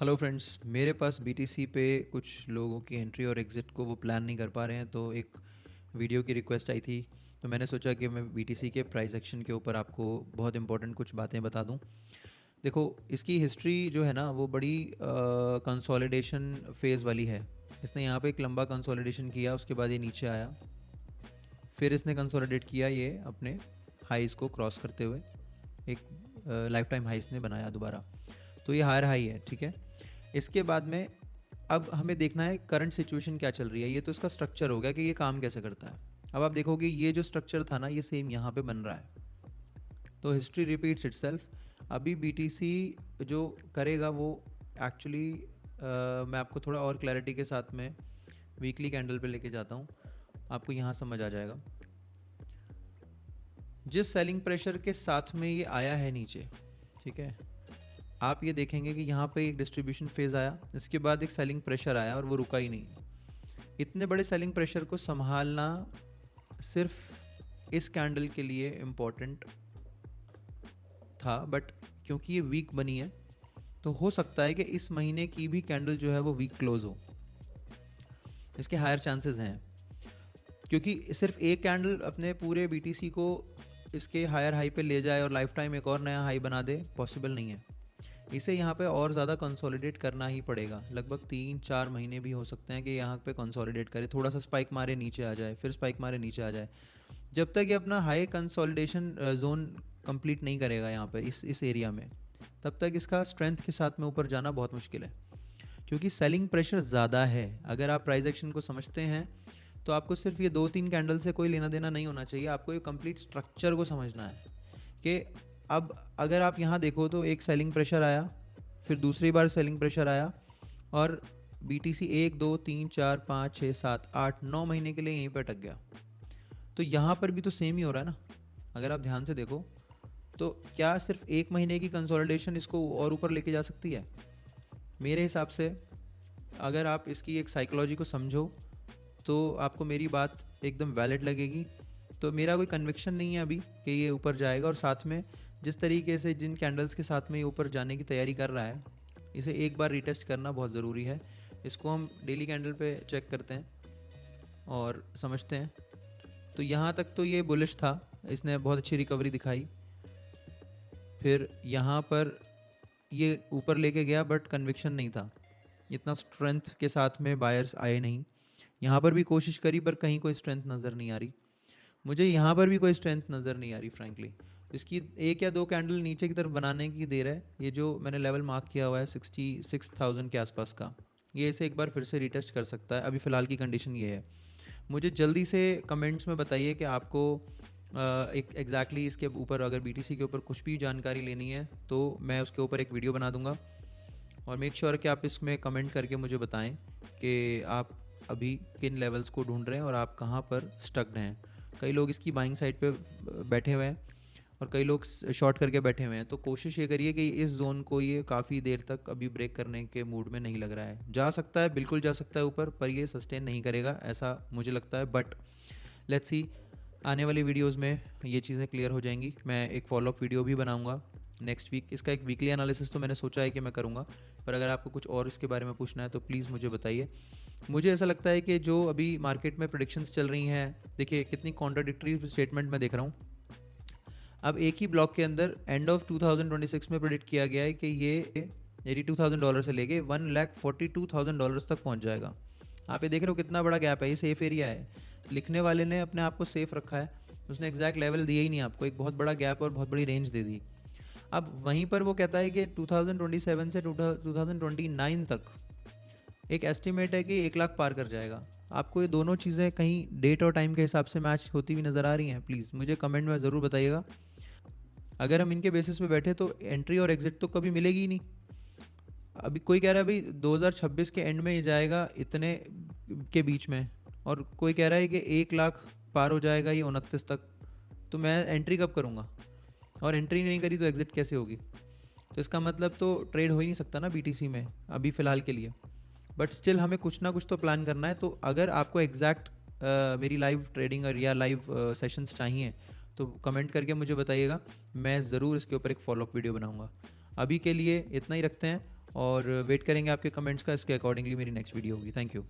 Hello friends, मेरे पास BTC पे कुछ लोगों की एंट्री और एग्ज़िट को वो प्लान नहीं कर पा रहे हैं, तो एक वीडियो की रिक्वेस्ट आई थी। तो मैंने सोचा कि मैं बीटीसी के प्राइस एक्शन के ऊपर आपको बहुत इंपॉर्टेंट कुछ बातें बता दूं। देखो, इसकी हिस्ट्री जो है ना वो बड़ी कंसोलिडेशन फेज़ वाली है। इसने यहाँ पे एक लंबा कंसोलिडेशन किया, उसके बाद ये नीचे आया, फिर इसने कंसोलिडेट किया ये अपने हाइज़ को क्रॉस करते हुए एक लाइफ टाइम हाइस ने बनाया दोबारा। तो ये हायर हाई है, ठीक है। इसके बाद में अब हमें देखना है करंट सिचुएशन क्या चल रही है। ये तो इसका स्ट्रक्चर हो गया कि ये काम कैसे करता है। अब आप देखोगे ये जो स्ट्रक्चर था ना, ये सेम यहाँ पे बन रहा है। तो हिस्ट्री रिपीट्स इटसेल्फ। अभी बीटीसी जो करेगा वो एक्चुअली मैं आपको थोड़ा और क्लैरिटी के साथ में वीकली कैंडल पे लेके जाता हूँ, आपको यहाँ समझ आ जाएगा। जिस सेलिंग प्रेशर के साथ में ये आया है नीचे, ठीक है, आप ये देखेंगे कि यहाँ पे एक डिस्ट्रीब्यूशन फेज़ आया, इसके बाद एक सेलिंग प्रेशर आया और वो रुका ही नहीं। इतने बड़े सेलिंग प्रेशर को संभालना सिर्फ इस कैंडल के लिए इम्पोर्टेंट था, बट क्योंकि ये वीक बनी है तो हो सकता है कि इस महीने की भी कैंडल जो है वो वीक क्लोज हो। इसके हायर चांसेस हैं, क्योंकि सिर्फ एक कैंडल अपने पूरे बीटीसी को इसके हायर हाई पे ले जाए और लाइफ टाइम एक और नया हाई बना दे, पॉसिबल नहीं है। इसे यहाँ पे और ज़्यादा कंसोलिडेट करना ही पड़ेगा। लगभग 3-4 महीने भी हो सकते हैं कि यहाँ पे कंसोलिडेट करे, थोड़ा सा स्पाइक मारे नीचे आ जाए, फिर स्पाइक मारे नीचे आ जाए। जब तक ये अपना हाई कंसोलिडेशन जोन कंप्लीट नहीं करेगा यहाँ पे इस एरिया में, तब तक इसका स्ट्रेंथ के साथ में ऊपर जाना बहुत मुश्किल है, क्योंकि सेलिंग प्रेशर ज़्यादा है। अगर आप प्राइस एक्शन को समझते हैं तो आपको सिर्फ ये 2-3 कैंडल से कोई लेना देना नहीं होना चाहिए, आपको ये कंप्लीट स्ट्रक्चर को समझना है कि अब अगर आप यहाँ देखो तो एक सेलिंग प्रेशर आया, फिर दूसरी बार सेलिंग प्रेशर आया, और बीटीसी 1 2 3 4 5 6 7 8 9 महीने के लिए यहीं पर अटक गया। तो यहाँ पर भी तो सेम ही हो रहा है ना। अगर आप ध्यान से देखो तो क्या सिर्फ एक महीने की कंसोलिडेशन इसको और ऊपर लेके जा सकती है? मेरे हिसाब से अगर आप इसकी एक साइकोलॉजी को समझो तो आपको मेरी बात एकदम वैलिड लगेगी। तो मेरा कोई कन्विक्शन नहीं है अभी कि ये ऊपर जाएगा, और साथ में जिस तरीके से जिन कैंडल्स के साथ में ये ऊपर जाने की तैयारी कर रहा है, इसे एक बार रीटेस्ट करना बहुत ज़रूरी है। इसको हम डेली कैंडल पे चेक करते हैं और समझते हैं। तो यहाँ तक तो ये बुलिश था, इसने बहुत अच्छी रिकवरी दिखाई, फिर यहाँ पर ये ऊपर लेके गया, बट कन्विक्शन नहीं था, इतना स्ट्रेंथ के साथ में बायर्स आए नहीं। यहाँ पर भी कोशिश करी पर कहीं कोई स्ट्रेंथ नज़र नहीं आ रही। मुझे यहाँ पर भी कोई स्ट्रेंथ नज़र नहीं आ रही फ्रैंकली। इसकी एक या दो कैंडल नीचे की तरफ बनाने की देर है। ये जो मैंने लेवल मार्क किया हुआ है 66,000 के आसपास का, ये इसे एक बार फिर से रिटेस्ट कर सकता है। अभी फ़िलहाल की कंडीशन ये है। मुझे जल्दी से कमेंट्स में बताइए कि आपको एक एग्जैक्टली इसके ऊपर, अगर बीटीसी के ऊपर कुछ भी जानकारी लेनी है तो मैं उसके ऊपर एक वीडियो बना दूंगा। और मेक श्योर कि आप इसमें कमेंट करके मुझे बताएं कि आप अभी किन लेवल्स को ढूंढ रहे हैं और आप कहाँ पर स्टक्ड हैं। कई लोग इसकी बाइंग साइड पे बैठे हुए हैं और कई लोग शॉर्ट करके बैठे हुए हैं। तो कोशिश ये करिए कि इस जोन को ये काफ़ी देर तक अभी ब्रेक करने के मूड में नहीं लग रहा है। जा सकता है, बिल्कुल जा सकता है ऊपर, पर ये सस्टेन नहीं करेगा ऐसा मुझे लगता है। बट लेट्स सी, आने वाली वीडियोस में ये चीज़ें क्लियर हो जाएंगी। मैं एक फॉलोअप वीडियो भी बनाऊंगा नेक्स्ट वीक। इसका एक वीकली एनालिसिस तो मैंने सोचा है कि मैं करूंगा, पर अगर आपको कुछ और इसके बारे में पूछना है तो प्लीज़ मुझे बताइए। मुझे ऐसा लगता है कि जो अभी मार्केट में प्रेडिक्शंस चल रही हैं, देखिए कितनी कॉन्ट्राडिक्टरी स्टेटमेंट मैं देख रहा हूँ। अब एक ही ब्लॉक के अंदर एंड ऑफ 2026 में प्रेडिक्ट किया गया है कि ये $82,000 से लेके $1,42,000 तक पहुंच जाएगा। आप ये देख रहे हो कितना बड़ा गैप है, ये सेफ एरिया है। लिखने वाले ने अपने आप को सेफ रखा है, उसने एग्जैक्ट लेवल दिया ही नहीं आपको, एक बहुत बड़ा गैप और बहुत बड़ी रेंज दे दी। अब वहीं पर वो कहता है कि 2027 से 2029 तक एक एस्टिमेट है कि 1 लाख पार कर जाएगा। आपको ये दोनों चीज़ें कहीं डेट और टाइम के हिसाब से मैच होती हुई नज़र आ रही हैं? प्लीज़ मुझे कमेंट में ज़रूर बताइएगा। अगर हम इनके बेसिस पे बैठे तो एंट्री और एग्जिट तो कभी मिलेगी ही नहीं। अभी कोई कह रहा है भाई 2026 के एंड में ये जाएगा इतने के बीच में, और कोई कह रहा है कि 1 लाख पार हो जाएगा ये 29 तक। तो मैं एंट्री कब करूँगा? और एंट्री नहीं करी तो एग्जिट कैसे होगी? तो इसका मतलब तो ट्रेड हो ही नहीं सकता ना बीटीसी में अभी फ़िलहाल के लिए। बट स्टिल हमें कुछ ना कुछ तो प्लान करना है। तो अगर आपको एग्जैक्ट मेरी लाइव ट्रेडिंग और या लाइव सेशंस चाहिए तो कमेंट करके मुझे बताइएगा, मैं ज़रूर इसके ऊपर एक फॉलोअप वीडियो बनाऊंगा। अभी के लिए इतना ही रखते हैं और वेट करेंगे आपके कमेंट्स का, इसके अकॉर्डिंगली मेरी नेक्स्ट वीडियो होगी। Thank you.